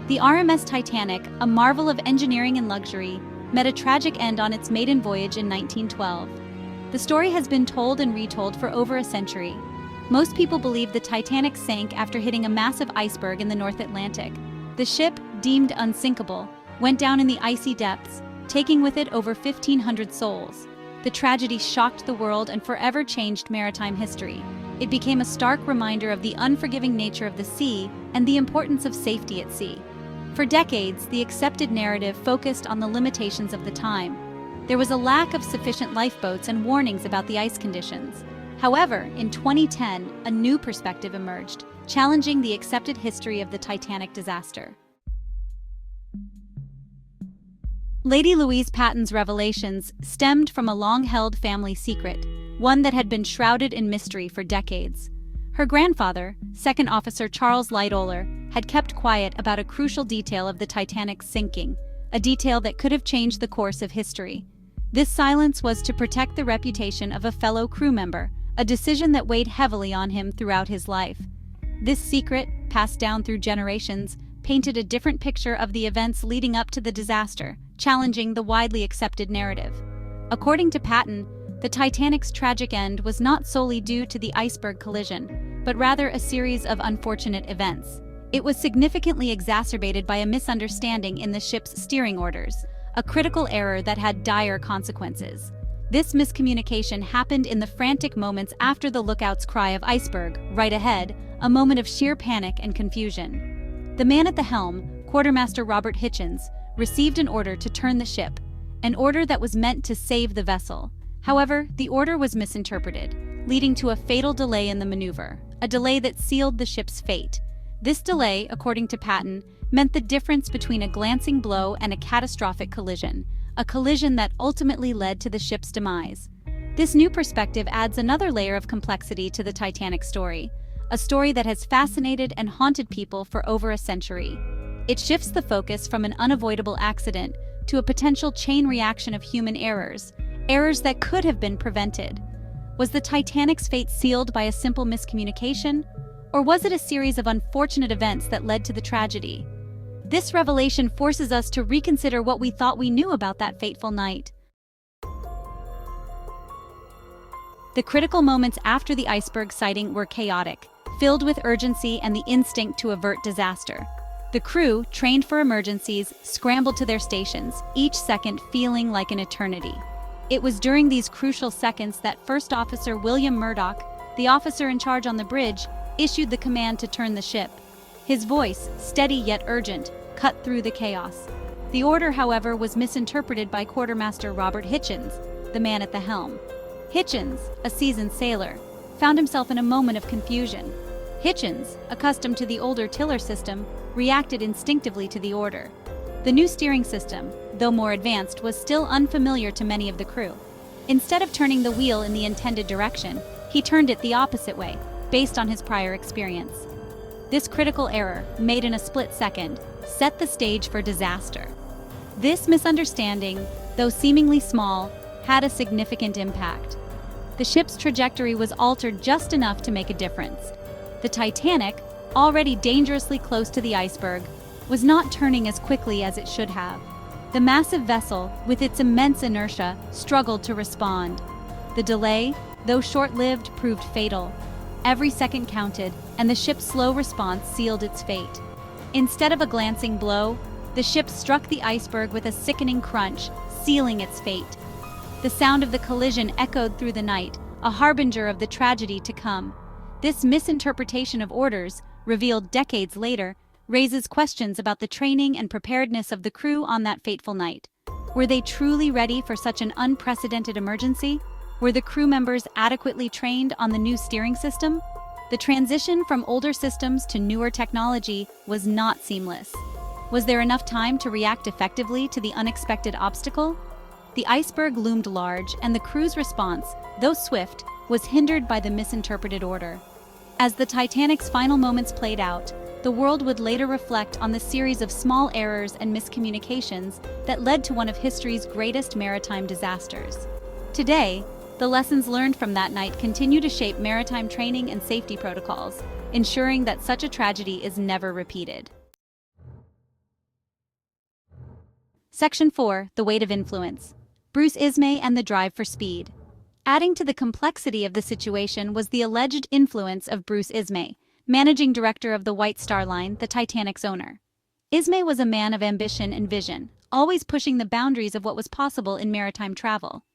The RMS Titanic, a marvel of engineering and luxury, met a tragic end on its maiden voyage in 1912. The story has been told and retold for over a century. Most people believe the Titanic sank after hitting a massive iceberg in the North Atlantic. The ship, deemed unsinkable, went down in the icy depths, taking with it over 1,500 souls. The tragedy shocked the world and forever changed maritime history. It became a stark reminder of the unforgiving nature of the sea and the importance of safety at sea. For decades, the accepted narrative focused on the limitations of the time. There was a lack of sufficient lifeboats and warnings about the ice conditions. However, in 2010, a new perspective emerged, challenging the accepted history of the Titanic disaster. Lady Louise Patten's revelations stemmed from a long-held family secret, one that had been shrouded in mystery for decades. Her grandfather, Second Officer Charles Lightoller, had kept quiet about a crucial detail of the Titanic's sinking, a detail that could have changed the course of history. This silence was to protect the reputation of a fellow crew member, a decision that weighed heavily on him throughout his life. This secret, passed down through generations, painted a different picture of the events leading up to the disaster, challenging the widely accepted narrative. According to Patten, the Titanic's tragic end was not solely due to the iceberg collision, but rather a series of unfortunate events. It was significantly exacerbated by a misunderstanding in the ship's steering orders, a critical error that had dire consequences. This miscommunication happened in the frantic moments after the lookout's cry of "iceberg, right ahead," a moment of sheer panic and confusion. The man at the helm, Quartermaster Robert Hitchins, received an order to turn the ship, an order that was meant to save the vessel. However, the order was misinterpreted, leading to a fatal delay in the maneuver, a delay that sealed the ship's fate. This delay, according to Patten, meant the difference between a glancing blow and a catastrophic collision, a collision that ultimately led to the ship's demise. This new perspective adds another layer of complexity to the Titanic story, a story that has fascinated and haunted people for over a century. It shifts the focus from an unavoidable accident to a potential chain reaction of human errors that could have been prevented. Was the Titanic's fate sealed by a simple miscommunication? Or was it a series of unfortunate events that led to the tragedy? This revelation forces us to reconsider what we thought we knew about that fateful night. The critical moments after the iceberg sighting were chaotic, filled with urgency and the instinct to avert disaster. The crew, trained for emergencies, scrambled to their stations, each second feeling like an eternity. It was during these crucial seconds that First Officer William Murdoch, the officer in charge on the bridge, issued the command to turn the ship. His voice, steady yet urgent, cut through the chaos. The order, however, was misinterpreted by Quartermaster Robert Hitchins, the man at the helm. Hitchins, a seasoned sailor, found himself in a moment of confusion. Hitchins, accustomed to the older tiller system, reacted instinctively to the order. The new steering system, though more advanced, was still unfamiliar to many of the crew. Instead of turning the wheel in the intended direction, he turned it the opposite way, based on his prior experience. This critical error, made in a split second, set the stage for disaster. This misunderstanding, though seemingly small, had a significant impact. The ship's trajectory was altered just enough to make a difference. The Titanic, already dangerously close to the iceberg, was not turning as quickly as it should have. The massive vessel, with its immense inertia, struggled to respond. The delay, though short-lived, proved fatal. Every second counted, and the ship's slow response sealed its fate. Instead of a glancing blow, the ship struck the iceberg with a sickening crunch, sealing its fate. The sound of the collision echoed through the night, a harbinger of the tragedy to come. This misinterpretation of orders, revealed decades later, raises questions about the training and preparedness of the crew on that fateful night. Were they truly ready for such an unprecedented emergency? Were the crew members adequately trained on the new steering system? The transition from older systems to newer technology was not seamless. Was there enough time to react effectively to the unexpected obstacle? The iceberg loomed large, and the crew's response, though swift, was hindered by the misinterpreted order. As the Titanic's final moments played out, the world would later reflect on the series of small errors and miscommunications that led to one of history's greatest maritime disasters. Today, the lessons learned from that night continue to shape maritime training and safety protocols, ensuring that such a tragedy is never repeated. Section 4. The weight of influence. Bruce Ismay and the drive for speed. Adding to the complexity of the situation was the alleged influence of Bruce Ismay, managing director of the White Star Line, the Titanic's owner. Ismay was a man of ambition and vision, always pushing the boundaries of what was possible in maritime travel.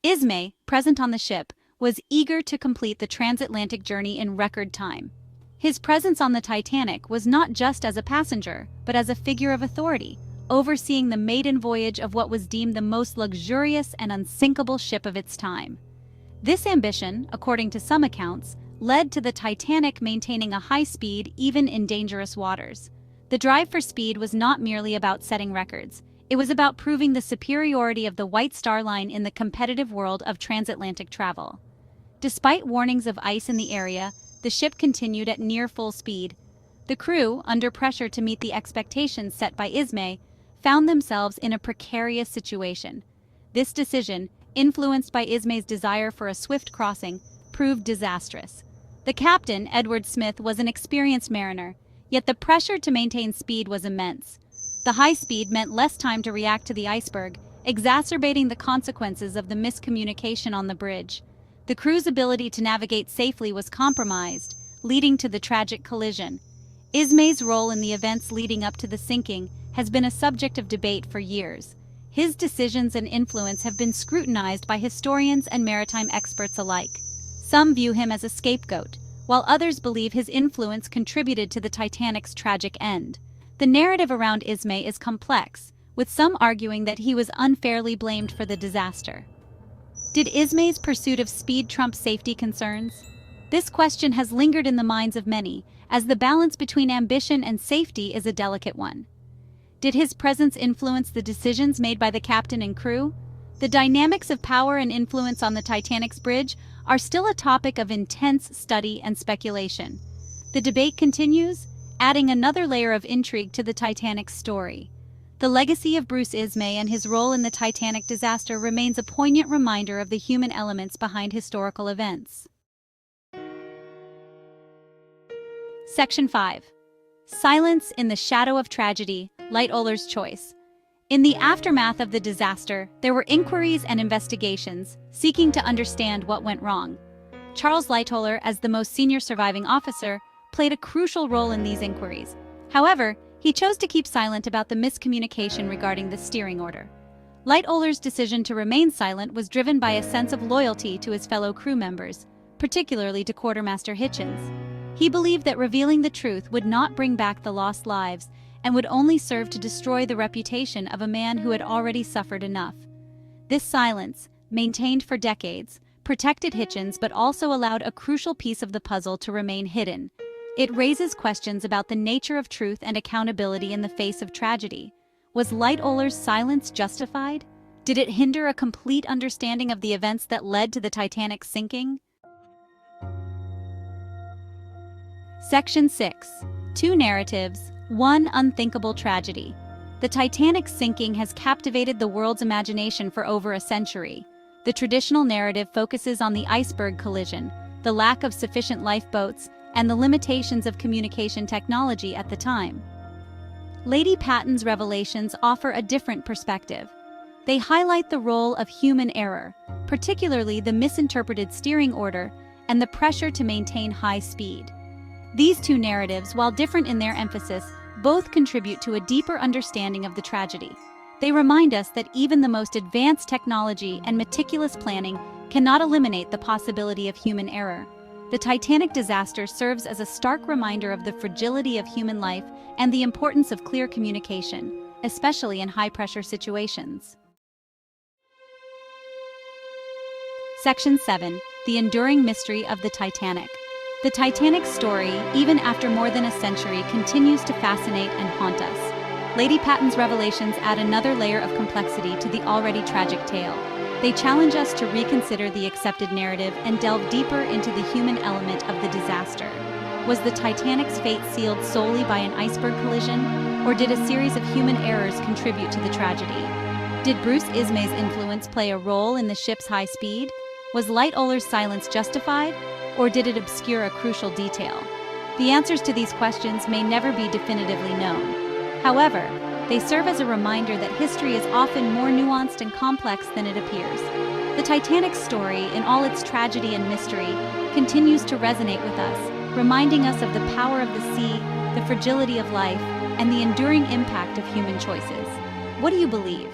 Ismay, present on the ship, was eager to complete the transatlantic journey in record time. His presence on the Titanic was not just as a passenger, but as a figure of authority, overseeing the maiden voyage of what was deemed the most luxurious and unsinkable ship of its time. This ambition, according to some accounts, led to the Titanic maintaining a high speed even in dangerous waters. The drive for speed was not merely about setting records. It was about proving the superiority of the White Star Line in the competitive world of transatlantic travel. Despite warnings of ice in the area, the ship continued at near full speed. The crew, under pressure to meet the expectations set by Ismay, found themselves in a precarious situation. This decision, influenced by Ismay's desire for a swift crossing, proved disastrous. The captain, Edward Smith, was an experienced mariner, yet the pressure to maintain speed was immense. The high speed meant less time to react to the iceberg, exacerbating the consequences of the miscommunication on the bridge. The crew's ability to navigate safely was compromised, leading to the tragic collision. Ismay's role in the events leading up to the sinking has been a subject of debate for years. His decisions and influence have been scrutinized by historians and maritime experts alike. Some view him as a scapegoat, while others believe his influence contributed to the Titanic's tragic end. The narrative around Ismay is complex, with some arguing that he was unfairly blamed for the disaster. Did Ismay's pursuit of speed trump safety concerns? This question has lingered in the minds of many, as the balance between ambition and safety is a delicate one. Did his presence influence the decisions made by the captain and crew? The dynamics of power and influence on the Titanic's bridge are still a topic of intense study and speculation. The debate continues, adding another layer of intrigue to the Titanic's story. The legacy of Bruce Ismay and his role in the Titanic disaster remains a poignant reminder of the human elements behind historical events. Section 5. Silence in the shadow of tragedy, Lightoller's choice. In the aftermath of the disaster, there were inquiries and investigations, seeking to understand what went wrong. Charles Lightoller, as the most senior surviving officer, played a crucial role in these inquiries. However, he chose to keep silent about the miscommunication regarding the steering order. Lightoller's decision to remain silent was driven by a sense of loyalty to his fellow crew members, particularly to Quartermaster Hitchins. He believed that revealing the truth would not bring back the lost lives and would only serve to destroy the reputation of a man who had already suffered enough. This silence, maintained for decades, protected Hitchins but also allowed a crucial piece of the puzzle to remain hidden. It raises questions about the nature of truth and accountability in the face of tragedy. Was Lightoller's silence justified? Did it hinder a complete understanding of the events that led to the Titanic's sinking? Section 6. Two narratives, one unthinkable tragedy. The Titanic's sinking has captivated the world's imagination for over a century. The traditional narrative focuses on the iceberg collision, the lack of sufficient lifeboats, and the limitations of communication technology at the time. Lady Patten's revelations offer a different perspective. They highlight the role of human error, particularly the misinterpreted steering order and the pressure to maintain high speed. These two narratives, while different in their emphasis, both contribute to a deeper understanding of the tragedy. They remind us that even the most advanced technology and meticulous planning cannot eliminate the possibility of human error. The Titanic disaster serves as a stark reminder of the fragility of human life and the importance of clear communication, especially in high-pressure situations. Section 7. The enduring mystery of the Titanic. The Titanic's story, even after more than a century, continues to fascinate and haunt us. Lady Patten's revelations add another layer of complexity to the already tragic tale. They challenge us to reconsider the accepted narrative and delve deeper into the human element of the disaster. Was the Titanic's fate sealed solely by an iceberg collision, or did a series of human errors contribute to the tragedy? Did Bruce Ismay's influence play a role in the ship's high speed? Was Lightoller's silence justified, or did it obscure a crucial detail? The answers to these questions may never be definitively known. However, They serve as a reminder that history is often more nuanced and complex than it appears. The Titanic's story, in all its tragedy and mystery, continues to resonate with us, reminding us of the power of the sea, the fragility of life, and the enduring impact of human choices. What do you believe?